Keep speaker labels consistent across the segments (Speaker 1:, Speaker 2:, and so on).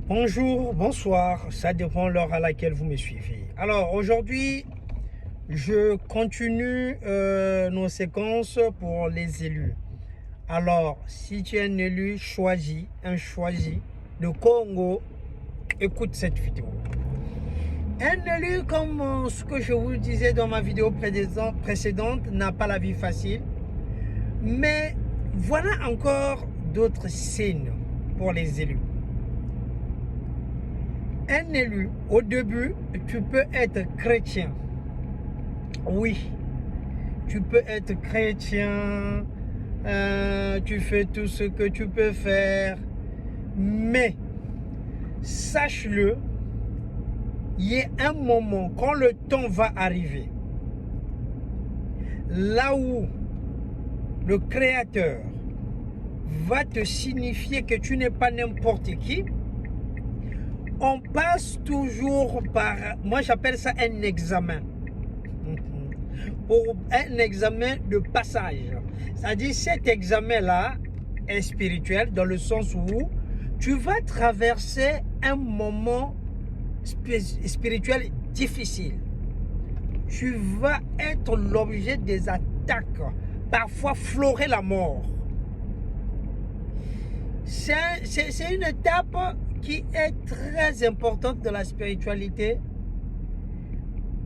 Speaker 1: Bonjour, bonsoir, ça dépend de l'heure à laquelle vous me suivez. Alors aujourd'hui, je continue nos séquences pour les élus. Alors, si tu es un élu choisi, de Congo, écoute cette vidéo. Un élu, comme ce que je vous disais dans ma vidéo précédente, n'a pas la vie facile. Mais voilà encore d'autres signes pour les élus. Un élu, au début, tu peux être chrétien. Oui, tu peux être chrétien, tu fais tout ce que tu peux faire, mais sache-le, il y a un moment, quand le temps va arriver, là où le Créateur va te signifier que tu n'es pas n'importe qui, on passe toujours par, moi j'appelle ça un examen. Pour un examen de passage. C'est-à-dire cet examen-là est spirituel dans le sens où tu vas traverser un moment spirituel difficile. Tu vas être l'objet des attaques, parfois fleurer la mort. C'est une étape qui est très importante dans la spiritualité.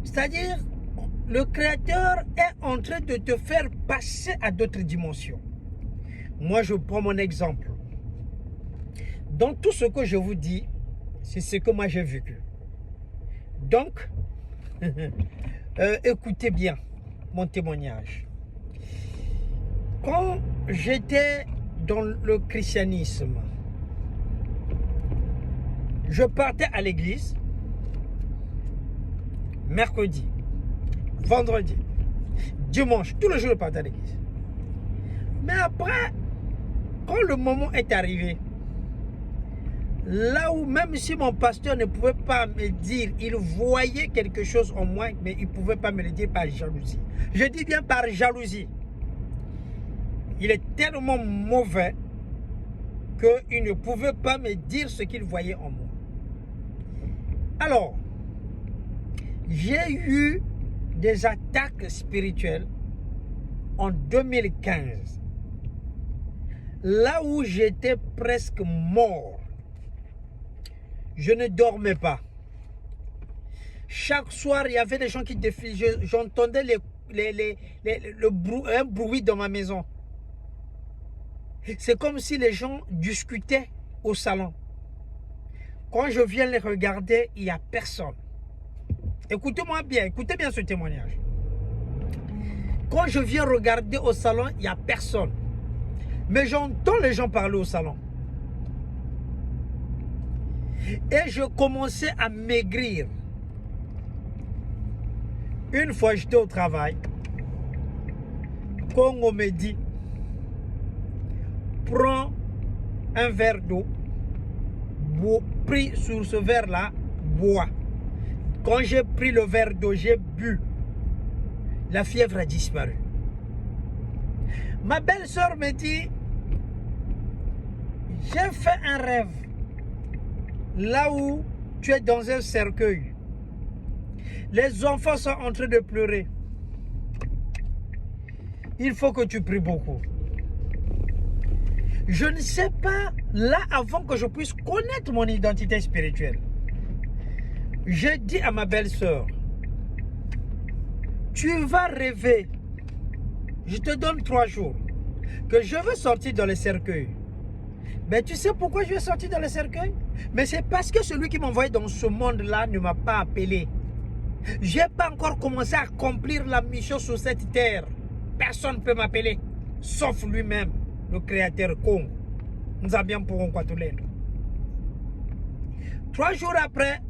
Speaker 1: C'est-à-dire, le Créateur est en train de te faire passer à d'autres dimensions. Moi, je prends mon exemple. Dans tout ce que je vous dis, c'est ce que moi j'ai vécu. Donc, écoutez bien mon témoignage. Quand j'étais dans le christianisme, je partais à l'église mercredi, vendredi, dimanche, tous les jours je partais à l'église. Mais après, quand le moment est arrivé, là où même si mon pasteur ne pouvait pas me dire, il voyait quelque chose en moi, mais il ne pouvait pas me le dire par jalousie. Je dis bien par jalousie. Il est tellement mauvais qu'il ne pouvait pas me dire ce qu'il voyait en moi. Alors, j'ai eu des attaques spirituelles en 2015. Là où j'étais presque mort. Je ne dormais pas. Chaque soir, il y avait des gens qui défilaient. J'entendais un bruit dans ma maison. C'est comme si les gens discutaient au salon. Quand je viens les regarder, il n'y a personne. Écoutez-moi bien, écoutez bien ce témoignage. Quand je viens regarder au salon, il n'y a personne. Mais j'entends les gens parler au salon. Et je commençais à maigrir. Une fois j'étais au travail, quand on me dit, prends un verre d'eau, pris sur ce verre-là, bois. Quand j'ai pris le verre d'eau, j'ai bu. La fièvre a disparu. Ma belle-sœur me dit, j'ai fait un rêve. Là où tu es dans un cercueil. Les enfants sont en train de pleurer. Il faut que tu pries beaucoup. Je ne sais pas, là, avant que je puisse connaître mon identité spirituelle, je dis à ma belle-sœur, tu vas rêver, je te donne 3 jours, que je veux sortir dans le cercueil. Mais tu sais pourquoi je vais sortir dans le cercueil? Mais c'est parce que celui qui m'a envoyé dans ce monde-là ne m'a pas appelé. Je n'ai pas encore commencé à accomplir la mission sur cette terre. Personne ne peut m'appeler, sauf lui-même, le Créateur Congo. Nous avons pour quoi tout l'aide. 3 jours après,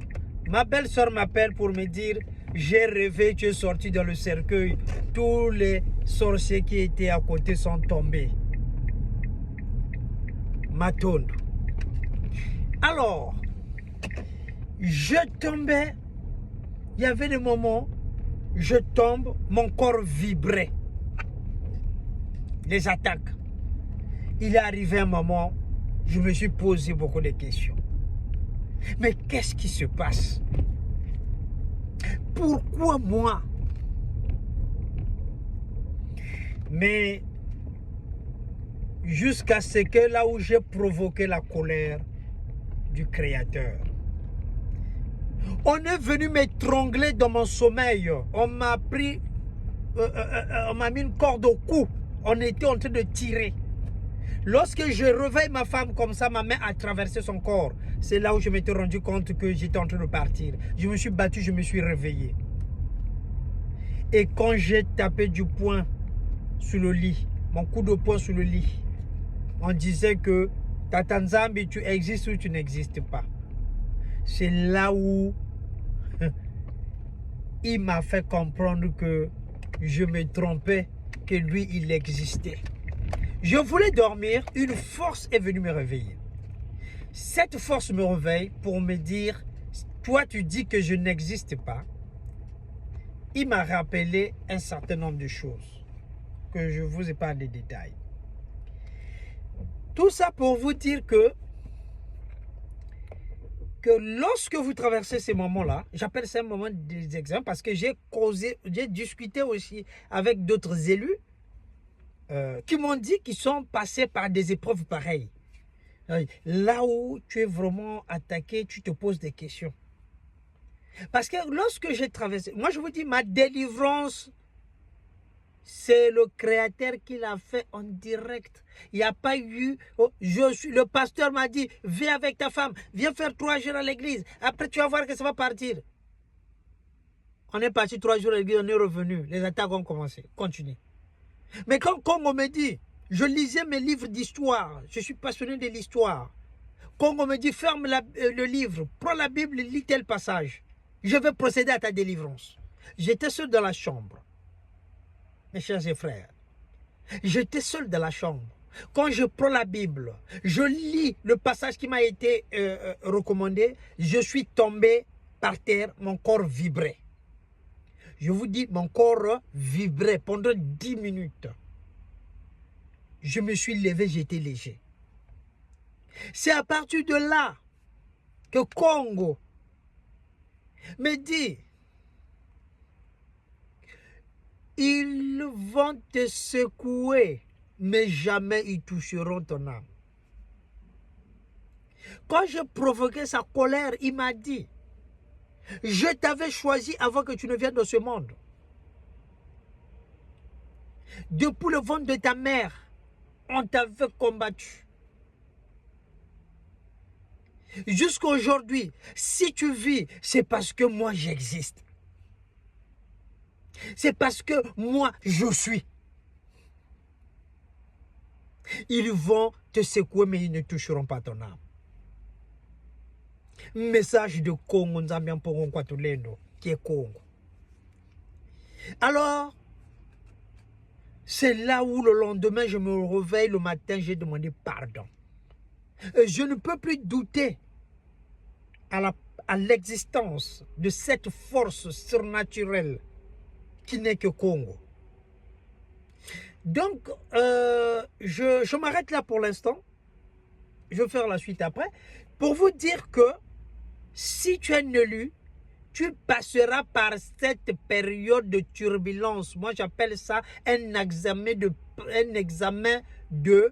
Speaker 1: ma belle-sœur m'appelle pour me dire, j'ai rêvé, tu es sorti dans le cercueil. Tous les sorciers qui étaient à côté sont tombés. Matondo. Alors, je tombais. Il y avait des moments, je tombe, mon corps vibrait. Les attaques. Il est arrivé un moment, je me suis posé beaucoup de questions. Mais qu'est-ce qui se passe? Pourquoi moi? Mais jusqu'à ce que là où j'ai provoqué la colère du Créateur, on est venu m'étrangler dans mon sommeil. On m'a pris, on m'a mis une corde au cou. On était en train de tirer. Lorsque je réveille ma femme comme ça, ma main a traversé son corps. C'est là où je m'étais rendu compte que j'étais en train de partir. Je me suis battu, je me suis réveillé. Et quand j'ai tapé du poing sur le lit, mon coup de poing sur le lit, on disait que Tata Nzambi, tu existes ou tu n'existes pas. C'est là où il m'a fait comprendre que je me trompais, que lui, il existait. Je voulais dormir, une force est venue me réveiller. Cette force me réveille pour me dire, toi tu dis que je n'existe pas. Il m'a rappelé un certain nombre de choses, que je ne vous ai pas les détails. Tout ça pour vous dire que lorsque vous traversez ces moments-là, j'appelle ça un moment des examens parce que j'ai discuté aussi avec d'autres élus qui m'ont dit qu'ils sont passés par des épreuves pareilles. Là où tu es vraiment attaqué, tu te poses des questions. Parce que lorsque j'ai traversé, moi je vous dis, ma délivrance, c'est le Créateur qui l'a fait en direct. Il n'y a pas eu, le pasteur m'a dit, viens avec ta femme, viens faire 3 jours à l'église. Après tu vas voir que ça va partir. On est parti 3 jours à l'église, on est revenu. Les attaques ont commencé. Continuez. Mais quand on me dit, je lisais mes livres d'histoire, je suis passionné de l'histoire. Quand on me dit, ferme le livre, prends la Bible, lis tel passage, je vais procéder à ta délivrance. J'étais seul dans la chambre, mes chers et frères. J'étais seul dans la chambre. Quand je prends la Bible, je lis le passage qui m'a été recommandé, je suis tombé par terre, mon corps vibrait. Je vous dis, mon corps vibrait pendant 10 minutes. Je me suis levé, j'étais léger. C'est à partir de là que Congo me dit, ils vont te secouer, mais jamais ils toucheront ton âme. Quand j'ai provoqué sa colère, il m'a dit, je t'avais choisi avant que tu ne viennes dans ce monde. Depuis le ventre de ta mère, on t'avait combattu. Jusqu'à aujourd'hui, si tu vis, c'est parce que moi j'existe. C'est parce que moi je suis. Ils vont te secouer, mais ils ne toucheront pas ton âme. Message de Congo, qui est Congo. Alors, c'est là où le lendemain, je me réveille le matin, j'ai demandé pardon. Je ne peux plus douter à l'existence de cette force surnaturelle qui n'est que Congo. Donc, je m'arrête là pour l'instant. Je vais faire la suite après. Pour vous dire que si tu es un élu, tu passeras par cette période de turbulence. Moi, j'appelle ça un examen de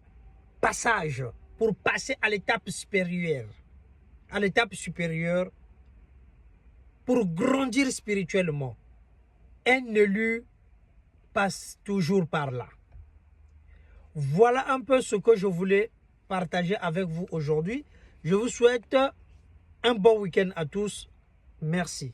Speaker 1: passage pour passer à l'étape supérieure. À l'étape supérieure pour grandir spirituellement. Un élu passe toujours par là. Voilà un peu ce que je voulais partager avec vous aujourd'hui. Je vous souhaite un bon week-end à tous. Merci.